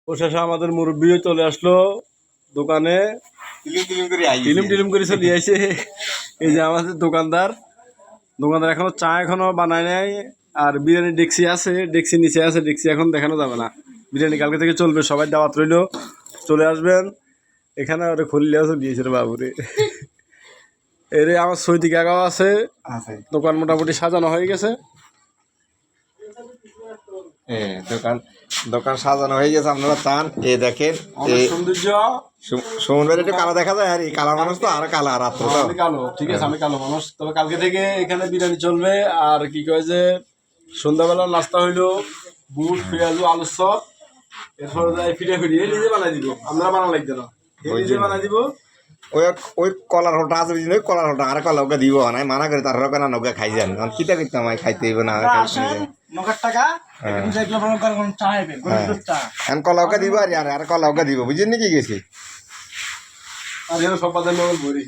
অবশেষে আমাদের মুরব্বিও চলে আসলো দোকানে, টিলিম করে চলে আসে। এই যে আমাদের দোকানদার এখনো চা বানায় নাই, আর বিরিয়ানি ডেক্সি আছে, ডেক্সি নিচে আছে, ডেক্সি এখন দেখানো যাবে না। বিরিয়ানি কালকে থেকে চলবে, সবাই দাওয়াত রইলো, চলে আসবেন। এখানে ওরে খুললে আছে দিয়েছে রে বাবুরে। এর আমার সৈদিক আগাও আছে, দোকান মোটামুটি সাজানো হয়ে গেছে। দোকান সাজানো হয়ে গেছে, আপনারা চান এ দেখেন সৌন্দর্য। সুমন ভাই একটু কালো দেখা যায়, আর এই কালা মানুষ তো আরো কালা রাত্র তো আমি কালো, ঠিক আছে, আমি কালো মানুষ। তবে কালকে থেকে এখানে বিরিয়ানি চলবে। আর কি কয় যে সন্ধ্যাবেলা নাস্তা হইলো বুট, পেঁয়াজু, আলুর চপ, এরপরে যাই ফিরে ফিরিয়ে নিজে বানাই দিব, আমরা বানা লাগবে না, নিজে বানাই দিব। ওই ওই কলার হোটা আছে, ওই কলার হোটা আর কলা ওকে দিব না, মানা করে তার রোকে না নৌকা খাই যান, কিতা করতে আমায় খাইতে হইব না, কলা ওকে দিব আর কলা ওকে দিব, বুঝলেন নাকি গেছি। আর এর সব বাজার বলি